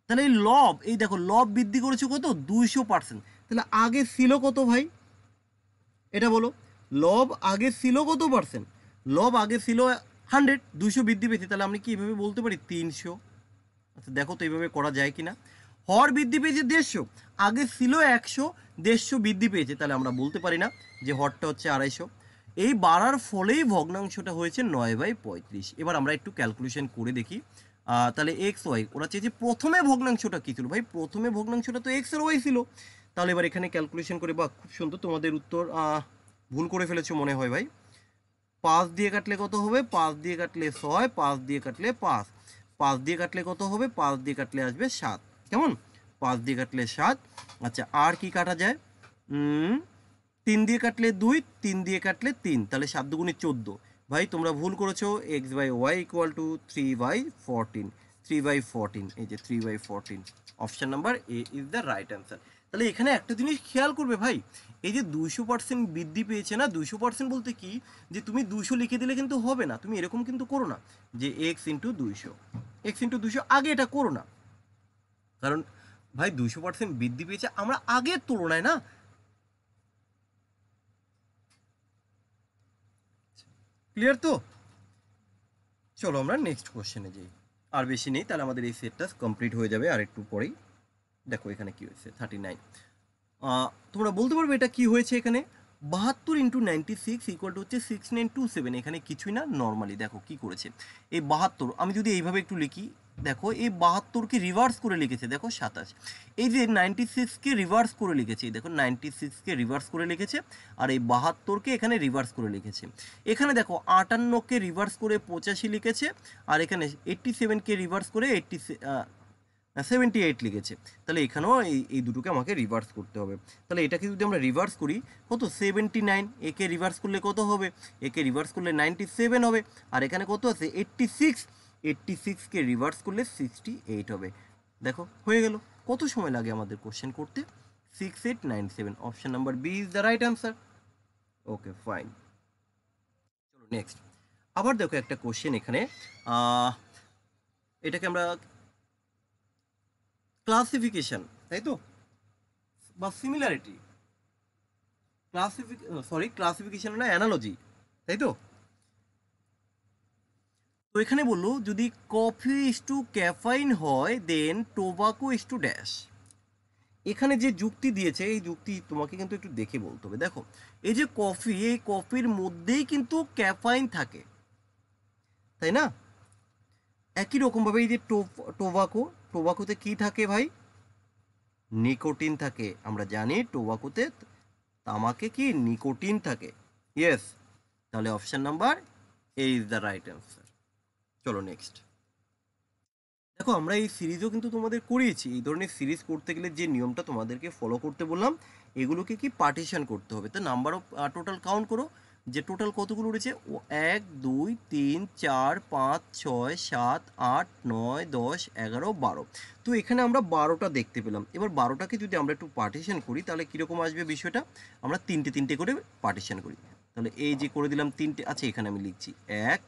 A: তাহলে এই লব, এই দেখো লব বৃদ্ধি করেছো কত 200%, তাহলে আগে ছিল কত ভাই, এটা বলো, লব আগে ছিল কত পার্সেন্ট, লব আগে ছিল 100, 200 বৃদ্ধি পেয়েছে, তাহলে আমি কি এইভাবে বলতে পারি 300। আচ্ছা দেখো তো এইভাবে করা যায় কিনা। হর বৃদ্ধি পেয়েছে 150, আগে ছিল 100, 150 বৃদ্ধি পেয়েছে, তাহলে আমরা বলতে পারি না যে হরটা হচ্ছে 250। এই বাড়ার ফলেই ভগ্নাংশটা হয়েছে 9/35। এবার আমরা একটু ক্যালকুলেশন করে দেখি। তাহলে এক্স ওয়াই, ওরা চেয়েছে প্রথমে ভগ্নাংশটা কী ছিল ভাই, প্রথমে ভগ্নাংশটা তো এক্স আর ওয়াই ছিল। তাহলে এবার এখানে ক্যালকুলেশন করে, বা খুব সুন্দর, তোমাদের উত্তর ভুল করে ফেলেছো মনে হয় ভাই। 5 দিয়ে কাটলে কত হবে, 5 দিয়ে কাটলে 6, 5 দিয়ে কাটলে 5, 5 দিয়ে কাটলে কত হবে, 5 দিয়ে কাটলে আসবে 7, কেমন, 5 দিয়ে কাটলে 7। আচ্ছা আর কি কাটা যায়, 3 দিয়ে কাটলে 2, 3 দিয়ে কাটলে 3, তাহলে 7 দুগুণে 14। ভাই তোমরা ভুল করেছো, x/y ইকুয়াল টু 3/14, 3/14, এই যে 3/14, option number A is the right answer. তাহলে এখানে একটা জিনিস খেয়াল করবে ভাই, এই যে 200% বৃদ্ধি পেয়েছে না, 200% বলতে কি, যে তুমি 200 লিখে দিলে কিন্তু হবে না, তুমি এরকম কিন্তু করো না যে x/200 আগে এটা করো না, কারণ ভাই 200% বৃদ্ধি পেয়েছে আমরা আগের তুলনায় না। ক্লিয়ার তো? চলো আমরা নেক্সট কোশ্চেনে যাই, আর বেশি নেই, তাহলে আমাদের এই সেটটা কমপ্লিট হয়ে যাবে আর একটু পরেই। দেখো এখানে কি হয়েছে 39। তোমরা বলতে পারবে এটা কি হয়েছে, এখানে 72 × 96 ইকুয়াল টু হচ্ছে 6927, এখানে কিছুই না, নর্মালি দেখো কি করেছে, এই 72 আমি যদি এইভাবে একটু লিখি, দেখো এই 72কে রিভার্স করে লিখেছে, দেখো 27, এই যে 96কে রিভার্স করে লিখেছে, দেখো 96কে রিভার্স করে লিখেছে, আর এই 72কে এখানে রিভার্স করে লিখেছে। এখানে দেখো 58কে রিভার্স করে 85 লিখেছে, আর এখানে 87কে রিভার্স করে 78 লিখেছে। তাহলে এখানেও এই দুটোকে আমাকে রিভার্স করতে হবে। তাহলে এটাকে যদি আমরা রিভার্স করি, কত 79, একে রিভার্স করলে কত হবে, একে রিভার্স করলে 97 হবে, আর এখানে কত আছে 86, 86কে রিভার্স করলে 68 হবে। দেখো হয়ে গেল। কত সময় লাগে আমাদের কোশ্চেন করতে, 6897, option number B is the right answer. Okay fine, চলো নেক্সট। আবার দেখো একটা কোশ্চেন এখানে, এটাকে আমরা ক্লাসিফিকেশন, তাই তো, বা সিমিলারিটি, ক্লাসিফিকেশন না অ্যানালজি, তাই তো। তো এখানে বললো যদি কফি ইস টু ক্যাফাইন হয় দেন টোবাকো ইস টু ড্যাশ। এখানে যে যুক্তি দিয়েছে এই যুক্তি তোমাকে কিন্তু একটু দেখে বলতে হবে। দেখো এই যে কফি, এই কফির মধ্যেই কিন্তু ক্যাফাইন থাকে, তাই না। একই রকমভাবে এই যে টোবাকোতে কি থাকে ভাই, নিকোটিন থাকে। আমরা জানি টোবাকোতে, তামাকে কি নিকোটিন থাকে, ইয়েস। তাহলে option number A is the right answer. চলো নেক্সট। দেখো আমরা এই সিরিজও কিন্তু তোমাদের করিয়েছি। এই ধরনের সিরিজ করতে গেলে যে নিয়মটা তোমাদেরকে ফলো করতে বললাম, এগুলোকে কি পার্টিশন করতে হবে। তো নাম্বার অফ টোটাল কাউন্ট করো যে টোটাল কতগুলো রয়েছে। 1 2 3 4 5 6 7 8 9 10 11 12। তো এখানে আমরা 12টা দেখতে পেলাম। এবার 12টাকে যদি আমরা একটু পার্টিশন করি তাহলে কীরকম আসবে বিষয়টা। আমরা তিনটে তিনটে করে পার্টিশন করি। তাহলে এই যে করে দিলাম তিনটে, আচ্ছা এখানে আমি লিখছি 1,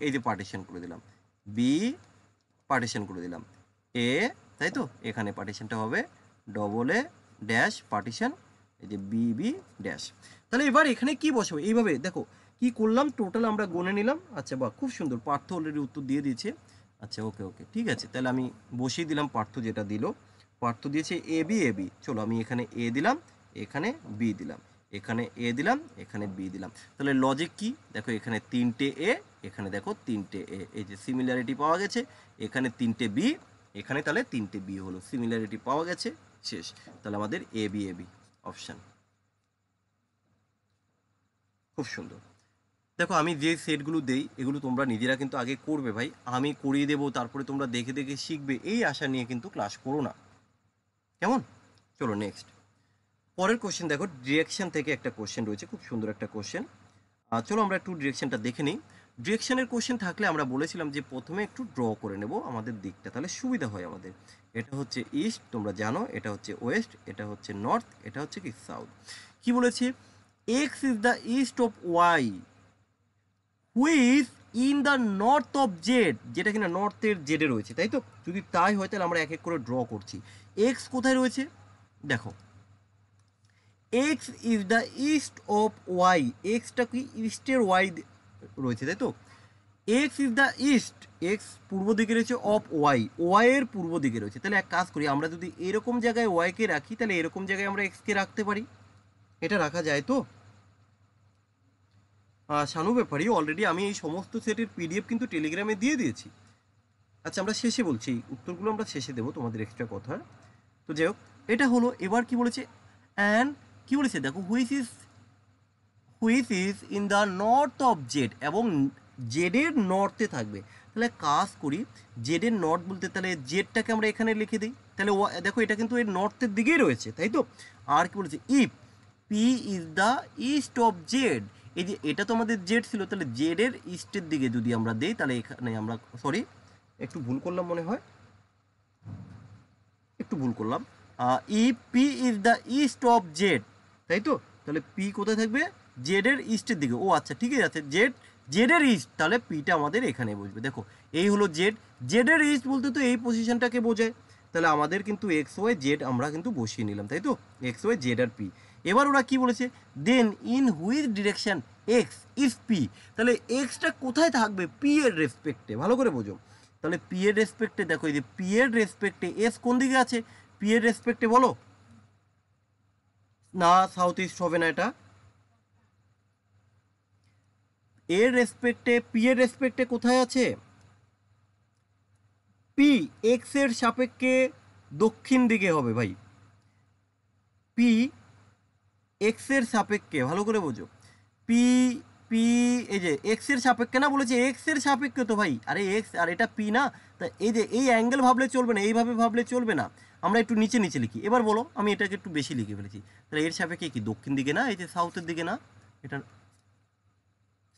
A: এই যে পার্টিশন করে দিলাম, বি পার্টিশন করে দিলাম, এ, তাই তো এখানে পার্টিশনটা হবে ডবল এ ড্যাশ পার্টিশন, এই যে বি বি ড্যাশ। তাহলে এবার এখানে কি বসাবো, এইভাবে দেখো কি করলাম, টোটাল আমরা গুনে নিলাম। আচ্ছা বাহ, খুব সুন্দর, পার্থ অলরেডি উত্তর দিয়ে দিয়েছে। আচ্ছা ওকে ওকে ঠিক আছে, তাহলে আমি বসিয়ে দিলাম পার্থ যেটা দিল। পার্থ দিয়েছে এ বি এ বি, চলো আমি এখানে এ দিলাম, এখানে বি দিলাম, এখানে এ দিলাম, এখানে বি দিলাম। তাহলে লজিক কি দেখো, এখানে তিনটে এ, এখানে দেখো তিনটে এ, এই যে সিমিলারিটি পাওয়া গেছে। এখানে তিনটে বি, এখানে তাহলে তিনটে বি হলো, সিমিলারিটি পাওয়া গেছে, শেষ। তাহলে আমাদের এ বি অপশান। খুব সুন্দর। দেখো আমি যে সেটগুলো দেই এগুলো তোমরা নিজেরা কিন্তু আগে করবে ভাই, আমি করিয়ে দেবো তারপরে তোমরা দেখে দেখে শিখবে, এই আশা নিয়ে কিন্তু ক্লাস করো না, কেমন? চলো নেক্সট পরের কোশ্চেন দেখো, ডিরেকশন থেকে একটা কোশ্চেন রয়েছে, খুব সুন্দর একটা কোশ্চেন। চলো আমরা একটু ডিরেকশনটা দেখে নিই। ডিরেকশনের কোশ্চেন থাকলে আমরা বলেছিলাম যে প্রথমে একটু ড্র করে নেব আমাদের দিকটা, তাহলে সুবিধা হয় আমাদের। এটা হচ্ছে ইস্ট, তোমরা জানো, এটা হচ্ছে ওয়েস্ট, এটা হচ্ছে নর্থ, এটা হচ্ছে কি সাউথ। কি বলেছে, X is the east of Y which in the north of Z, যেটা কিনা নর্থের জেডে রয়েছে, তাই তো? যদি তাই হয় তাহলে আমরা এক এক করে ড্র করছি। এক্স কোথায় রয়েছে দেখো, X is the east of Y, এক্সটা কি ইস্টের ওয়াই রয়েছে, তাই তো? X is the east, X পূর্ব দিকে রয়েছে, অফ ওয়াই, ওয়াই এর পূর্ব দিকে রয়েছে। তাহলে এক কাজ করি, আমরা যদি এরকম জায়গায় ওয়াইকে রাখি তাহলে এরকম জায়গায় আমরা এক্সকে রাখতে পারি, এটা রাখা যায় তো? শানু ব্যাপারী, অলরেডি আমি এই সমস্ত সেটের পিডিএফ কিন্তু টেলিগ্রামে দিয়ে দিয়েছি। আচ্ছা আমরা শেষে বলছি, উত্তরগুলো আমরা শেষে দেবো, তোমাদের এক্সট্রা কথা। তো যাই হোক, এটা হলো। এবার কি বলেছে, অ্যান্ড কি বলেছে দেখো, which is in the north of Z, এবং জেডের নর্থে থাকবে। তাহলে কাজ করি, জেডের নর্থ বলতে তাহলে জেডটাকে আমরা এখানে লিখে দিই, তাহলে দেখো এটা কিন্তু এর নর্থের দিকেই রয়েছে, তাই তো? আর কি বলেছে, if P is the east of Z, এই যে এটা তো আমাদের জেড ছিল, তাহলে জেডের ইস্টের দিকে যদি আমরা দিই তাহলে এখানে আমরা, সরি একটু ভুল করলাম মনে হয়, একটু ভুল করলাম। If P is the east of Z, তাই তো? তাহলে পি কোথায় থাকবে, জেডের ইস্টের দিকে। ও আচ্ছা ঠিকই আছে, জেডের ইস্ট, তাহলে পিটা আমাদের এখানে বসবে। দেখো এই হলো জেডের ইস্ট বলতে তো এই পজিশনটাকে বোঝায়। তাহলে আমাদের কিন্তু এক্স ওয়াই জেড আমরা কিন্তু বসিয়ে নিলাম, তাই তো? এক্স ওয়াই জেড আর পি। এবার ওরা কি বলেছে, then in which direction X is P, তাহলে এক্সটা কোথায় থাকবে, পি এর রেসপেক্টে, ভালো করে বোঝো। তাহলে পি এর রেসপেক্টে দেখো, এই যে পি এর রেসপেক্টে এস কোন দিকে আছে, পি এর রেসপেক্টে বলো না, সাউথ ইস্ট হবে না এটা। এর রেসপেক্টে, পি এর রেসপেক্টে কোথায় আছে, পি এক্স এর সাপেক্ষে দক্ষিণ দিকে হবে ভাই, পি এক্স এর সাপেক্ষে, ভালো করে বোঝো। পি পি এই যে এক্স এর সাপেক্ষে না বলেছে, এক্স এর সাপেক্ষে তো ভাই, আরে এক্স আর এটা পি না। তা এই যে এই অ্যাঙ্গেল ভাবলে চলবে না, এইভাবে ভাবলে চলবে না, আমরা একটু নিচে নিচে লিখি। এবার বলো, আমি এটাকে একটু বেশি লিখে ফেলেছি, তাহলে এর সাপেক্ষে কি দক্ষিণ দিকে না, এই যে সাউথের দিকে না, এটা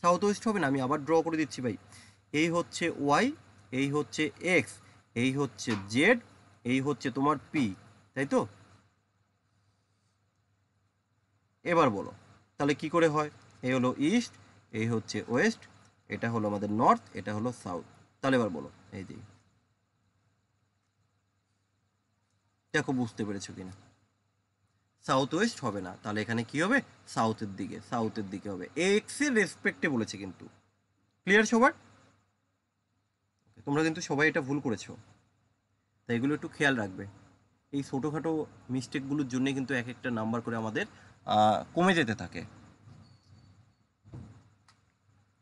A: সাউথ ওয়েস্ট হবে না। আমি আবার ড্র করে দিচ্ছি ভাই, এই হচ্ছে ওয়াই, এই হচ্ছে এক্স, এই হচ্ছে জেড, এই হচ্ছে তোমার পি, তাই তো? এবার বলো তাহলে কি করে হয়, এই হলো ইস্ট, এই হচ্ছে ওয়েস্ট, এটা হলো আমাদের নর্থ, এটা হলো সাউথ। তাহলে এবার বলো, এই যে দেখো বুঝতে পেরেছো কিনা, সাউথ ওয়েস্ট হবে না, তাহলে এখানে কি হবে, সাউথের দিকে, সাউথের দিকে হবে, এক্স এর রেসপেক্টে বলেছে কিন্তু। ক্লিয়ার সবার? তোমরা কিন্তু সবাই এটা ভুল করেছো, তাই এগুলো একটু খেয়াল রাখবে। এই ছোটোখাটো মিস্টেকগুলোর জন্য কিন্তু এক একটা নাম্বার করে আমাদের কমে যেতে থাকে।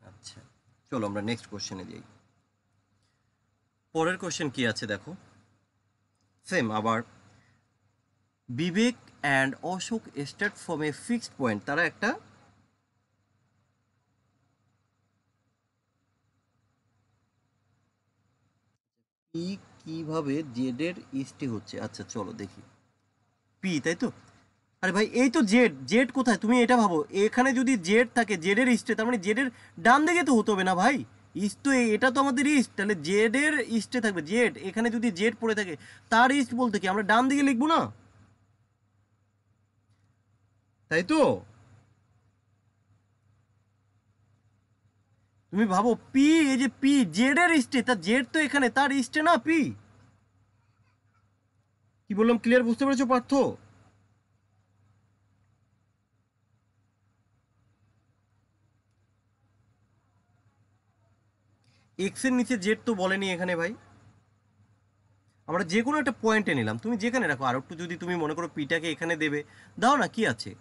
A: আচ্ছা চলো আমরা নেক্সট কোশ্চেনে যাই। পরের কোশ্চেন কি আছে দেখো, সেম আবার, Vivek and Ashok start from a fixed point, তারা একটা পি পি কিভাবে জেড এর ইস্টে হচ্ছে, আচ্ছা চলো দেখি। পি তাই তো, আরে ভাই এই তো জেড, জেড কোথায় তুমি এটা ভাবো, এখানে যদি জেড থাকে জেড এর ইস্টে, তার মানে জেড এর ডান দিকে তো হতে হবে না ভাই, ইস্ট তো এটা তো আমাদের ইস্ট, তাহলে জেড এর ইস্টে থাকবে জেড, এখানে যদি জেড পড়ে থাকে তার ইস্ট বলতে কি আমরা ডান দিকে লিখবো না, তাই তো। তুমি ভাবো পি, এই যে পি জেড এর ইস্টে, তার জেড তো এখানে, তার ইস্টে না পি। কি বললাম ক্লিয়ার বুঝতে পেরেছো পার্থ? এক্স এর নিচে জেড তো বলেনি এখানে ভাই, আমরা যে কোনো একটা পয়েন্টে নিলাম, তুমি যেখানে রাখো, আর একটু যদি তুমি মনে করো পিটাকে এখানে দেবে, দাও না, কি আছে।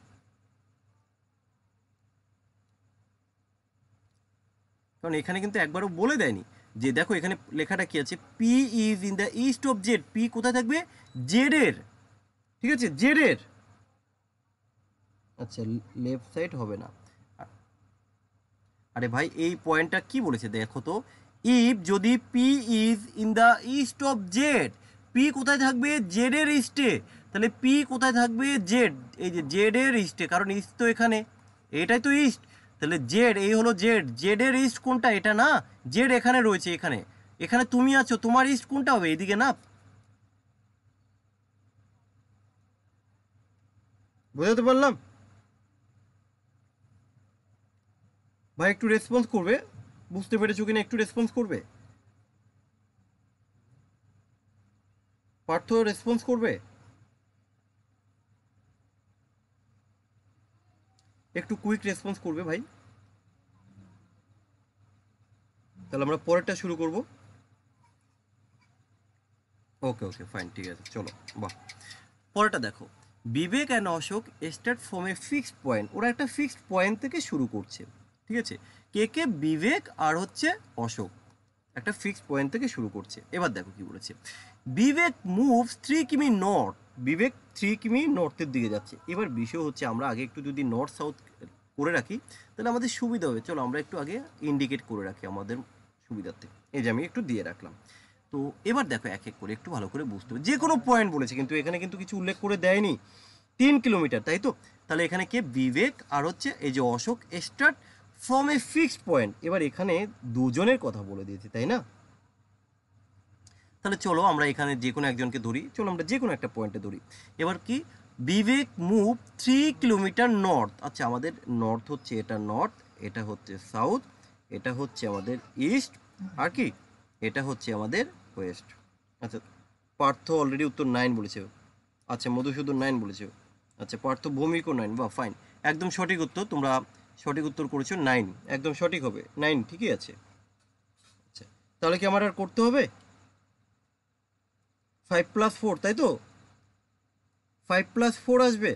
A: কারণ এখানে কিন্তু একবারও বলে দেয়নি যে, দেখো এখানে লেখাটা কি আছে, P is in the east of Z, P কোথায় থাকবে জেড এর, ঠিক আছে জেড এর, আচ্ছা লেফট সাইড হবে না। আরে ভাই এই পয়েন্টটা কি বলেছে দেখো তো, ইফ যদি P is in the east of Z, P কোথায় থাকবে জেড এর ইস্টে, তাহলে পি কোথায় থাকবে জেড, এই যে জেড এর ইস্টে, কারণ ইস্ট তো এখানে, এটাই তো ইস্ট, তাহলে জেড এই হলো জেড, জেড এর ইস্ট কোনটা এটা না, জেড এখানে রয়েছে, এখানে, এখানে তুমি আছো, তোমার ইস্ট কোনটা হবে এইদিকে না, বুঝাতে পারলাম ভাই? একটু রেসপন্স করবে, বুঝতে পেরেছো কিনা একটু রেসপন্স করবে, পার্থ রেসপন্স করবে, একটু কুইক রেসপন্স করবে ভাই, তাহলে আমরা পরেরটা শুরু করব। ওকে ওকে ফাইন, ঠিক আছে চলো, বাহ। পরেরটা দেখো, Vivek and Ashok start from a fixed point, ওরা একটা ফিক্সড পয়েন্ট থেকে শুরু করছে, ঠিক আছে, কে কে বিবেক আর হচ্ছে অশোক একটা ফিক্সড পয়েন্ট থেকে শুরু করছে। এবার দেখো কি বলেছে, বিবেক মুভস 3 কিমি নর্থ, বিবেক 3 কিমি নর্থের দিকে যাচ্ছে। এবার বিষয় হচ্ছে আমরা আগে একটু যদি নর্থ সাউথ করে রাখি তাহলে আমাদের সুবিধা হবে, চলো আমরা একটু আগে ইন্ডিকেট করে রাখি আমাদের সুবিধার্থে, এই যে আমি একটু দিয়ে রাখলাম। তো এবার দেখো এক এক করে একটু ভালো করে বুঝতে হবে, যে কোনো পয়েন্ট বলেছে কিন্তু এখানে কিন্তু কিছু উল্লেখ করে দেয়নি, 3 কিলোমিটার তাই তো, তাহলে এখানে কে বিবেক আর হচ্ছে এই যে Ashok start from a fixed point, এবার এখানে দুজনের কথা বলে দিয়েছে তাই না, তাহলে চলো আমরা এখানে যে কোনো একজনকে ধরি, চলো আমরা যে কোনো একটা পয়েন্টে ধরি। এবার কি বিবেক মুভ 3 কিলোমিটার নর্থ, আচ্ছা আমাদের নর্থ হচ্ছে এটা নর্থ, এটা হচ্ছে সাউথ, এটা হচ্ছে আমাদের ইস্ট, আর কি এটা হচ্ছে আমাদের ওয়েস্ট। আচ্ছা পার্থ অলরেডি উত্তর 9 বলেছে, আচ্ছা মধুসূদন 9 বলেছে, আচ্ছা পার্থ ভৌমিকও 9, বা ফাইন, একদম সঠিক উত্তর, তোমরা সঠিক উত্তর করেছো 9, একদম সঠিক হবে 9, ঠিকই আছে। আচ্ছা তাহলে কি আমার আর করতে হবে 5+4 তাই তো, 5+4 আসবে,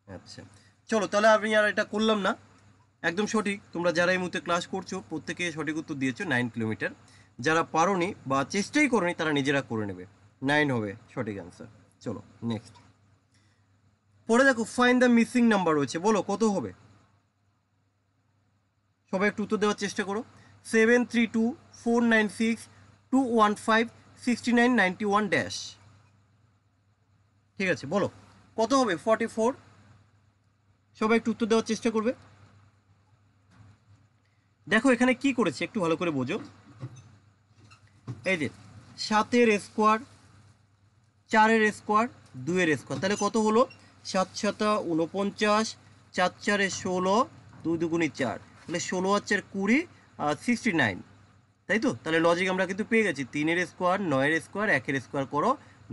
A: আচ্ছা চলো তাহলে আমি আর এটা করলাম না, একদম সঠিক, তোমরা যারা এই মুহূর্তে ক্লাস করছো প্রত্যেকে সঠিক উত্তর দিয়েছো 9 কিলোমিটার, যারা পারোনি বা চেষ্টাই করোনি তারা নিজেরা করে নেবে, 9 হবে সঠিক অ্যান্সার। চলো নেক্সট, পরে দেখো ফাইন্ড দ্য মিসিং নাম্বার রয়েছে, বলো কত হবে, সবাই একটু উত্তর দেওয়ার চেষ্টা করো, 732 496 215 69 91 ড্যাশ, ঠিক আছে বলো কত হবে, 44, সবাই একটু উত্তর দেওয়ার চেষ্টা করবে। দেখো এখানে কি করেছে একটু ভালো করে বোঝো, এই যে 7-এর স্কোয়ার, 4-এর স্কোয়ার, 2-এর স্কোয়ার, তাহলে কত হলো 7 7 49, 4 4 16, 2 2 4, তাহলে 16 আর 4 20, 69, তাই তো, তাহলে লজিক আমরা কিন্তু পেয়ে গেছি, 3-এর স্কোয়ার, 9-এর স্কোয়ার, 1-এর স্কোয়ার করো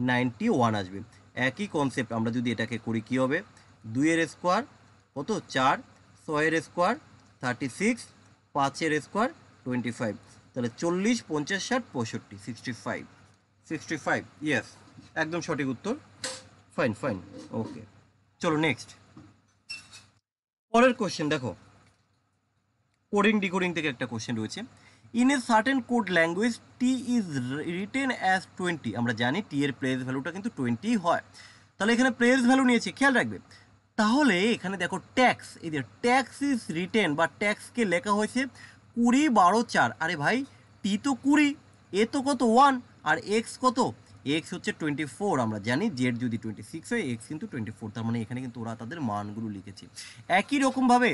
A: 91 আসবে। একই কনসেপ্ট আমরা যদি এটাকে করি কি হবে, 2-এর স্কোয়ার কত 4, 6-এর স্কোয়ার 36, 5-এর স্কোয়ার 25, তাহলে 40 50 60 65, 65, 65, ইয়েস একদম সঠিক উত্তর, ফাইন ফাইন, ওকে চলো নেক্সট, পরের কোশ্চেন দেখো, কোডিং ডিকোডিং থেকে একটা কোশ্চেন রয়েছে, in a certain code language T is written as 20, আমরা জানি টি এর প্লেস ভ্যালুটা কিন্তু 20 হয়, তাহলে এখানে প্লেস ভ্যালু নিয়েছে খেয়াল রাখবে, তাহলে এখানে দেখো ট্যাক্স, এই যে ট্যাক্স ইজ রিটেন বা ট্যাক্সকে লেখা হয়েছে 20, 12, 4। আরে ভাই টি তো 20, এ তো কত 1, আর এক্স কত, এক্স হচ্ছে 24। আমরা জানি জেড যদি 26 হয়, এক্স কিন্তু 24, তার মানে এখানে কিন্তু ওরা তাদের মানগুলো লিখেছে। একই রকমভাবে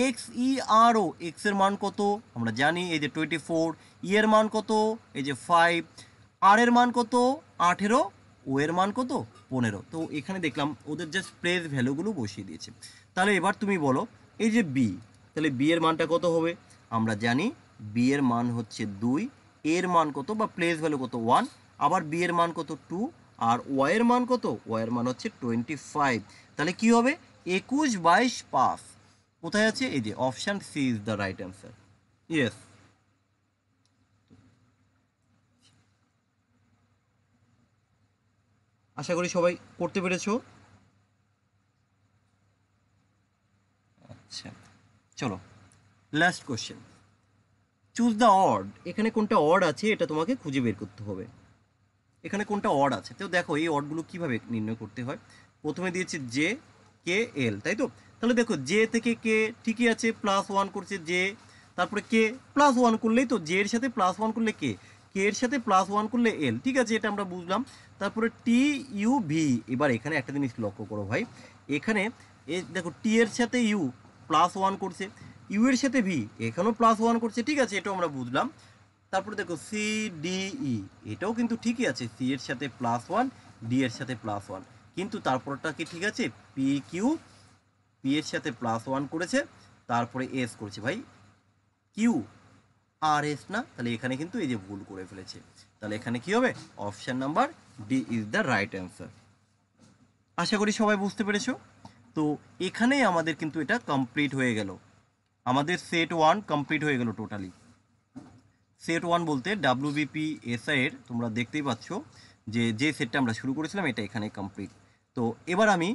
A: এক্স ই আর ও, এক্স এর মান কত আমরা জানি, এই যে 24, ই এর মান কত, এই যে 5, আর এর মান কত 18, ও এর মান কত 15। তো এখানে দেখলাম ওদের জাস্ট প্লেস ভ্যালুগুলো বসিয়ে দিয়েছে। তাহলে এবার তুমি বলো এই যে বি, তাহলে বি এর মানটা কত হবে, আমরা জানি বি এর মান হচ্ছে 2, এর মান কত বা প্লেস ভ্যালু কত 1, আবার বি এর মান কত 2, আর ওয়াই এর মান কত, ওয়াই এর মান হচ্ছে 25। তাহলে কি হবে 21, 22, 5। কোথায় আছে, এই যে option C is the right answer. Yes. আশা করি সবাই করতে পেরেছো। আচ্ছা চলো last question, choose the odd. এখানে কোনটা অড আছে এটা তোমাকে খুঁজে বের করতে হবে। এখানে কোনটা অড আছে, তো দেখো এই অডগুলো কিভাবে নির্ণয় করতে হয়। প্রথমে দিয়েছে জে, কে, এল, তাই তো। তাহলে দেখো জে থেকে কে ঠিকই আছে, +1 করছে জে, তারপরে কে +1 করলেই তো, জে এর সাথে +1 করলে কে, কে এর সাথে +1 করলে এল, ঠিক আছে এটা আমরা বুঝলাম। তারপরে টি ইউ ভি। এবার এখানে একটা জিনিস লক্ষ্য করো ভাই, এখানে দেখো টি এর সাথে ইউ +1 করছে, ইউ এর সাথে ভি এখানেও +1 করছে, ঠিক আছে এটাও আমরা বুঝলাম। তারপরে দেখো সি ডি ই, এটাও কিন্তু ঠিকই আছে, সি এর সাথে +1, ডি এর সাথে +1, কিন্তু তারপরটা কি ঠিক আছে, পি কিউ, পি এর সাথে +1 করেছে, তারপরে এস করেছে, ভাই কিউ আর এস না, তাহলে এখানে কিন্তু এই যে ভুল করে ফেলেছে। তাহলে এখানে কি হবে, option number D is the right answer. আশা করি সবাই বুঝতে পেরেছো। তো এখানেই আমাদের কিন্তু এটা কমপ্লিট হয়ে গেল, আমাদের সেট 1 কমপ্লিট হয়ে গেল টোটালি। সেট 1 বলতে ডাব্লিউবিপি এসআই তোমরা দেখতেই পাচ্ছ যে সেটটা আমরা শুরু করেছিলাম এটা এখানে কমপ্লিট। তো এবার আমি